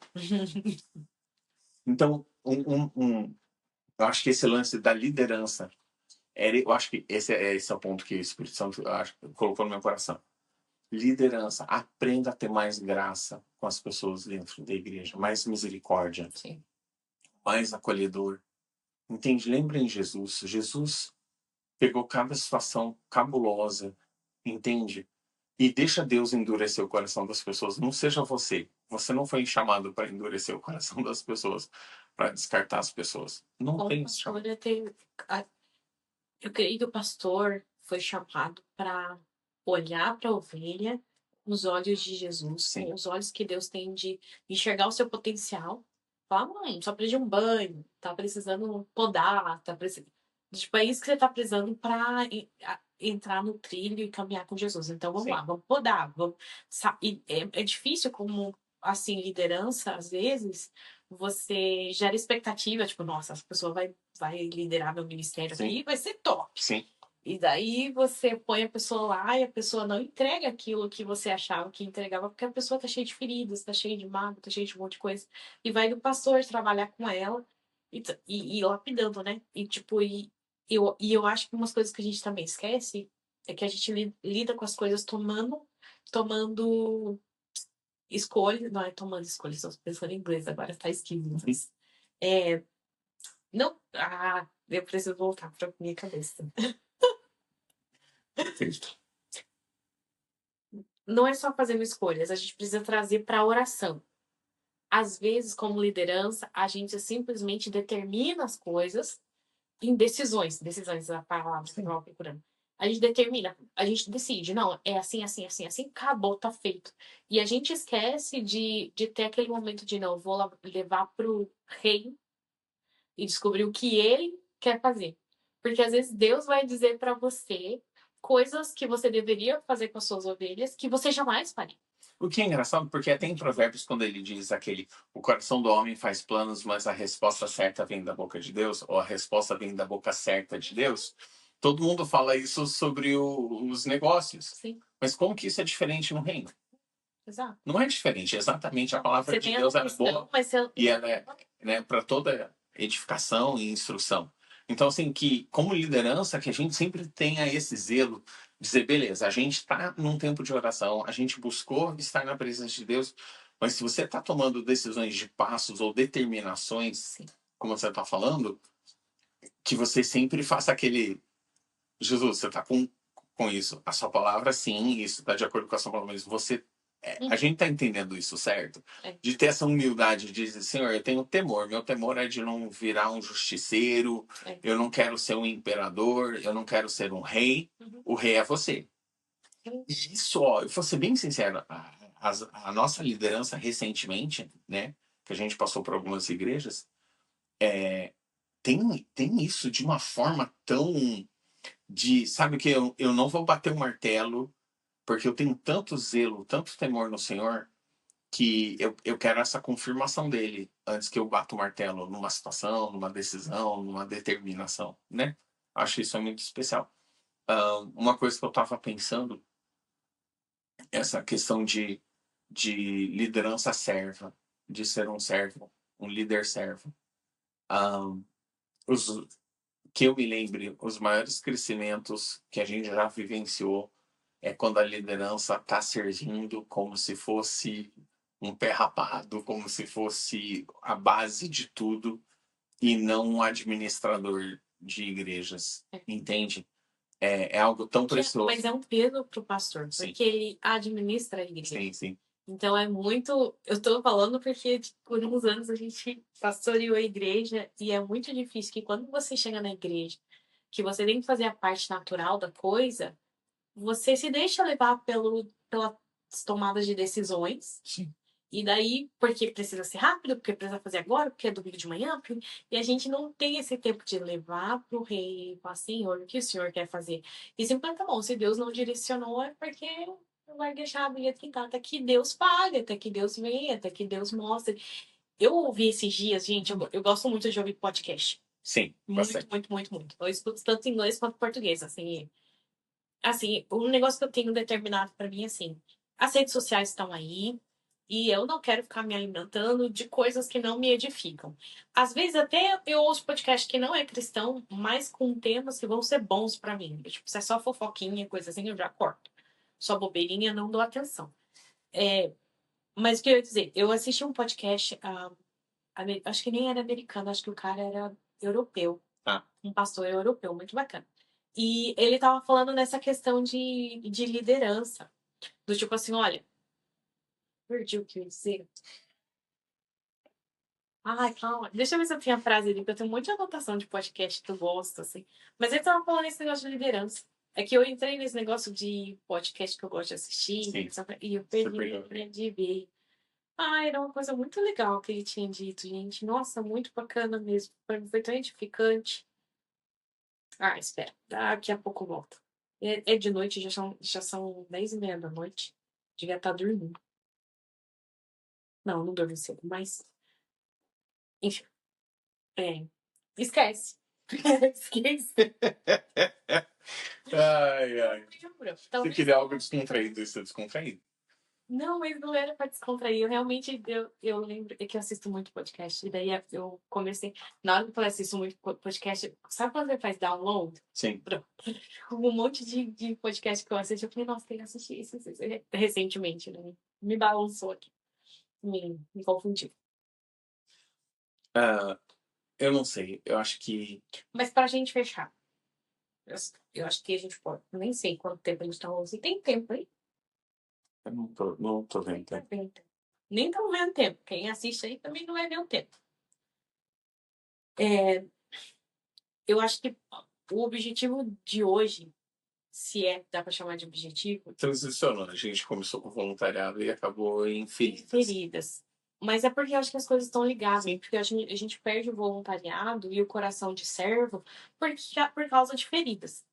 Speaker 1: Então, eu acho que esse lance da liderança, eu acho que esse é o ponto que o Espírito Santo colocou no meu coração. Liderança, aprenda a ter mais graça com as pessoas dentro da igreja, mais misericórdia, sim, mais acolhedor. Entende? Lembrem Jesus. Jesus pegou cada situação cabulosa, entende? E deixa Deus endurecer o coração das pessoas. Não seja você. Você não foi chamado para endurecer o coração das pessoas, para descartar as pessoas. Não tem esse chamado.
Speaker 2: Eu creio que o pastor foi chamado para olhar para a ovelha com os olhos de Jesus, sim, com os olhos que Deus tem de enxergar o seu potencial. Falar, mãe, só precisa de um banho, tá precisando podar, tá precisando. Tipo, é isso que você tá precisando para entrar no trilho e caminhar com Jesus. Então vamos, sim, lá, vamos podar. Vamos... E é difícil como, assim, liderança, às vezes, você gera expectativa, tipo, nossa, essa pessoa vai liderar meu ministério, sim, aqui, vai ser top.
Speaker 1: Sim.
Speaker 2: E daí você põe a pessoa lá e a pessoa não entrega aquilo que você achava que entregava, porque a pessoa tá cheia de feridas, tá cheia de mágoa, tá cheia de um monte de coisa. E vai do pastor trabalhar com ela e lapidando, né? E tipo, eu acho que umas coisas que a gente também esquece é que a gente lida com as coisas tomando escolha, não é tomando escolha, estou pensando em inglês agora, tá esquivo, mas não, eu preciso voltar pra minha cabeça. Não é só fazendo escolhas, a gente precisa trazer para a oração. Às vezes, como liderança, a gente simplesmente determina as coisas em decisões. Decisões é a palavra que eu estava procurando. A gente determina, a gente decide, não, é assim, assim, assim, assim, acabou, tá feito. E a gente esquece de ter aquele momento de, não, vou levar pro rei e descobrir o que ele quer fazer. Porque às vezes Deus vai dizer para você coisas que você deveria fazer com as suas ovelhas que você jamais faria.
Speaker 1: O que é engraçado, porque até em Provérbios, quando ele diz o coração do homem faz planos, mas a resposta certa vem da boca de Deus, ou a resposta vem da boca certa de Deus, todo mundo fala isso sobre os negócios.
Speaker 2: Sim.
Speaker 1: Mas como que isso é diferente no reino?
Speaker 2: Exato.
Speaker 1: Não é diferente, exatamente a palavra de Deus é boa, e ela é, né, para toda edificação e instrução. Então, assim, que como liderança, que a gente sempre tenha esse zelo, dizer, beleza, a gente está num tempo de oração, a gente buscou estar na presença de Deus, Mas se você está tomando decisões de passos ou determinações,
Speaker 2: Sim.
Speaker 1: como você está falando, que você sempre faça aquele... Jesus, você está com isso. A sua palavra, sim, isso está de acordo com a sua palavra, mas você... a gente está entendendo isso, certo? De ter essa humildade, de dizer, Senhor, eu tenho temor. Meu temor é de não virar um justiceiro, eu não quero ser um imperador, eu não quero ser um rei. O rei é você. E isso, ó, eu vou ser bem sincero, a nossa liderança recentemente, né, que a gente passou por algumas igrejas, tem isso de uma forma tão de, sabe que eu não vou bater o martelo, porque eu tenho tanto zelo, tanto temor no Senhor, que eu quero essa confirmação dele antes que eu bata o martelo numa situação, numa decisão, numa determinação, né? Acho isso muito especial. Uma coisa que eu estava pensando, essa questão de liderança serva, de ser um servo, um líder servo. Os, que eu me lembre, os maiores crescimentos que a gente já vivenciou é quando a liderança está servindo como se fosse um pé rapado, como se fosse a base de tudo e não um administrador de igrejas, entende? É algo tão precioso.
Speaker 2: Mas é um peso pro pastor,
Speaker 1: Sim.
Speaker 2: porque ele administra a igreja.
Speaker 1: Sim, sim.
Speaker 2: Então é muito. Eu tô falando porque por uns anos a gente pastoreou a igreja e é muito difícil que quando você chega na igreja, que você tem que fazer a parte natural da coisa, você se deixa levar pelas tomadas de decisões.
Speaker 1: Sim.
Speaker 2: E daí, porque precisa ser rápido, porque precisa fazer agora, porque é domingo de manhã, e a gente não tem esse tempo de levar pro rei, falar, Senhor, o que o Senhor quer fazer? E simplesmente, tá bom, se Deus não direcionou, é porque vai deixar a bilhete quintal, até que Deus fale, até que Deus venha, até que Deus mostre. Eu ouvi esses dias, gente, eu gosto muito de ouvir podcast.
Speaker 1: Sim, bastante.
Speaker 2: Muito. Eu escuto tanto inglês quanto português, assim, um negócio que eu tenho determinado pra mim, assim, as redes sociais estão aí, e eu não quero ficar me alimentando de coisas que não me edificam. Às vezes até eu ouço podcast que não é cristão, mas com temas que vão ser bons pra mim. Tipo, se é só fofoquinha, coisa assim, eu já corto. Só bobeirinha, não dou atenção. Mas o que eu ia dizer? Eu assisti um podcast, acho que nem era americano, acho que o cara era europeu.
Speaker 1: Ah.
Speaker 2: Um pastor europeu, muito bacana. E ele tava falando nessa questão de liderança. Do tipo assim, olha, perdi o que eu ia dizer. Ai, calma. Deixa eu ver se eu tenho a frase ali, porque eu tenho um monte de anotação de podcast que eu gosto, assim. Mas ele tava falando esse negócio de liderança. É que eu entrei nesse negócio de podcast que eu gosto de assistir,
Speaker 1: Sim.
Speaker 2: e eu perdi ver. Ah, era uma coisa muito legal que ele tinha dito, gente. Nossa, muito bacana mesmo. Foi tão edificante. Ah, espera. Daqui a pouco volta. É de noite, já são 10h30 da noite. Devia estar dormindo. Não dormi cedo, mas... Enfim. Esquece. Esquece.
Speaker 1: Ai.
Speaker 2: Então,
Speaker 1: Você queria algo descontraído, isso é descontraído.
Speaker 2: não, mas não era pra descontrair. Eu realmente, eu lembro é que eu assisto muito podcast. E daí eu comecei, na hora que eu falei assisto muito podcast, sabe quando você faz download?
Speaker 1: Sim.
Speaker 2: Um monte de podcast que eu assisti, eu falei, nossa, tem que assistir isso recentemente, né? Me balançou aqui. Me confundiu.
Speaker 1: Eu não sei, eu acho que...
Speaker 2: Mas pra gente fechar, eu acho que a gente pode, nem sei quanto tempo a gente tá ouvindo. Tem tempo aí?
Speaker 1: Eu não tô vendo.
Speaker 2: Tá vendo. Nem estão vendo tempo. Quem assiste aí também não vai ver o tempo. Eu acho que o objetivo de hoje, se é que dá para chamar de objetivo,
Speaker 1: Transicionou, a gente começou com voluntariado e acabou em feridas.
Speaker 2: feridas. Mas é porque eu acho que as coisas estão ligadas.
Speaker 1: Sim.
Speaker 2: Porque a gente perde o voluntariado e o coração de servo por causa de feridas.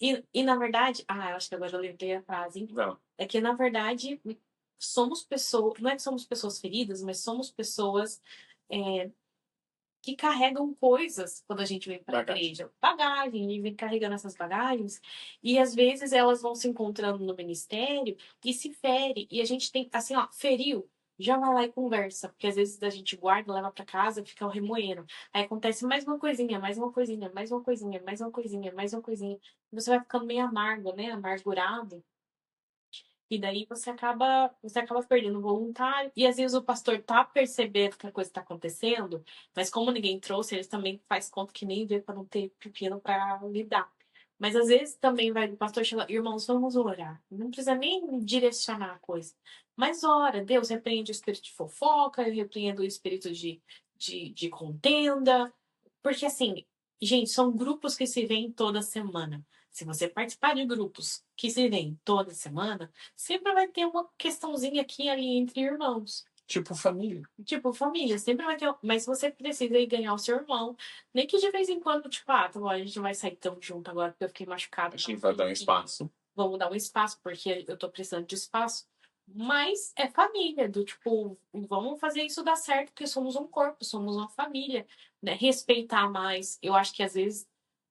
Speaker 2: E na verdade, eu acho que agora eu lembrei a frase.
Speaker 1: Não.
Speaker 2: É que, na verdade, somos pessoas. Não é que somos pessoas feridas, mas somos pessoas que carregam coisas quando a gente vem para a igreja. Bagagem, e vem carregando essas bagagens. E às vezes elas vão se encontrando no ministério e se fere. E a gente tem, assim, ó, feriu. Já vai lá e conversa, porque às vezes a gente guarda, leva para casa e fica remoendo. Aí acontece mais uma coisinha, mais uma coisinha, mais uma coisinha, mais uma coisinha, mais uma coisinha. Você vai ficando meio amargo, né? Amargurado. E daí você acaba perdendo o voluntário. E às vezes o pastor tá percebendo que a coisa tá acontecendo, mas como ninguém trouxe, eles também faz conta que nem vê para não ter pepino para lidar. Mas às vezes também vai o pastor chegar, irmãos, vamos orar. Não precisa nem direcionar a coisa. Mas ora, Deus repreende o espírito de fofoca, eu repreendo o espírito de contenda. Porque assim, gente, são grupos que se veem toda semana. Se você participar de grupos que se veem toda semana, sempre vai ter uma questãozinha aqui e ali entre irmãos.
Speaker 1: Tipo família.
Speaker 2: Tipo, família, sempre vai ter. Mas você precisa ir ganhar o seu irmão. Nem que de vez em quando, tipo, tá bom, a gente não vai sair tão junto agora porque eu fiquei machucada.
Speaker 1: A gente vai dar um espaço.
Speaker 2: Vamos dar um espaço, porque eu tô precisando de espaço. Mas é família, do tipo, vamos fazer isso dar certo, porque somos um corpo, somos uma família, né? Respeitar mais. Eu acho que às vezes,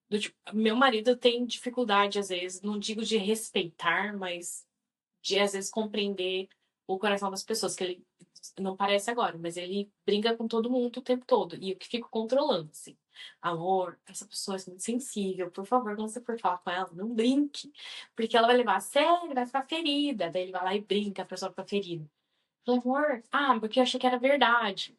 Speaker 2: do tipo, meu marido tem dificuldade, às vezes, não digo de respeitar, mas de às vezes compreender o coração das pessoas, que ele não parece agora, mas ele brinca com todo mundo o tempo todo. E eu que fico controlando, assim. Amor, essa pessoa é muito sensível. Por favor, quando você for falar com ela, não brinque. Porque ela vai levar a sério, vai ficar ferida. Daí ele vai lá e brinca, a pessoa fica ferida. Eu falei, amor, porque eu achei que era verdade.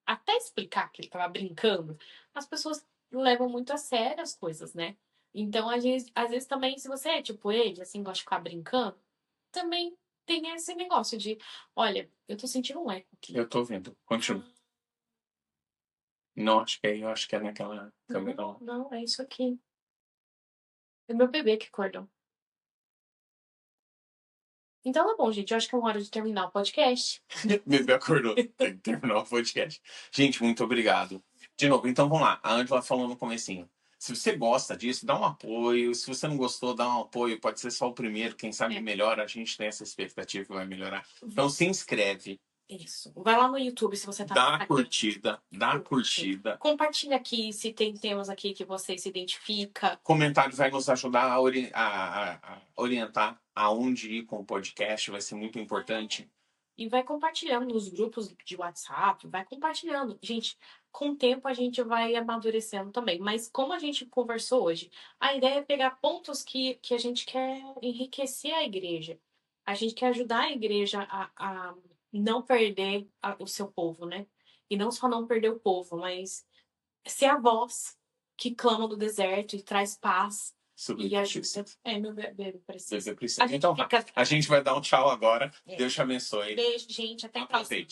Speaker 2: Até explicar que ele tava brincando, as pessoas levam muito a sério as coisas, né? Então, às vezes também, se você é tipo ele, assim, gosta de ficar brincando, também tem esse negócio de, olha, eu tô sentindo um eco aqui.
Speaker 1: Eu tô vendo. Continua. Não, acho que é aí, eu acho que é naquela câmera lá.
Speaker 2: Não, é isso aqui. É meu bebê que acordou. Então tá bom, gente. Eu acho que é uma hora de terminar o podcast.
Speaker 1: Bebê acordou. Tem que terminar o podcast. Gente, muito obrigado. De novo, então vamos lá. A Ângela falou no comecinho. Se você gosta disso, dá um apoio. Se você não gostou, dá um apoio. Pode ser só o primeiro. Quem sabe melhora. A gente tem essa expectativa que vai melhorar. Então se inscreve.
Speaker 2: Isso. Vai lá no YouTube se você tá.
Speaker 1: Dá a curtida. Dá a curtida.
Speaker 2: Compartilha aqui se tem temas aqui que você se identifica.
Speaker 1: Comentário vai nos ajudar a orientar aonde ir com o podcast. Vai ser muito importante.
Speaker 2: E vai compartilhando nos grupos de WhatsApp, vai compartilhando. Gente, com o tempo a gente vai amadurecendo também. Mas como a gente conversou hoje, a ideia é pegar pontos que a gente quer enriquecer a igreja. A gente quer ajudar a igreja a não perder o seu povo, né? E não só não perder o povo, mas ser a voz que clama do deserto e traz paz. E ajuda. Meu bebê precisa.
Speaker 1: Então, a gente vai dar um tchau agora. Deus te abençoe.
Speaker 2: Beijo, gente. Até a próxima.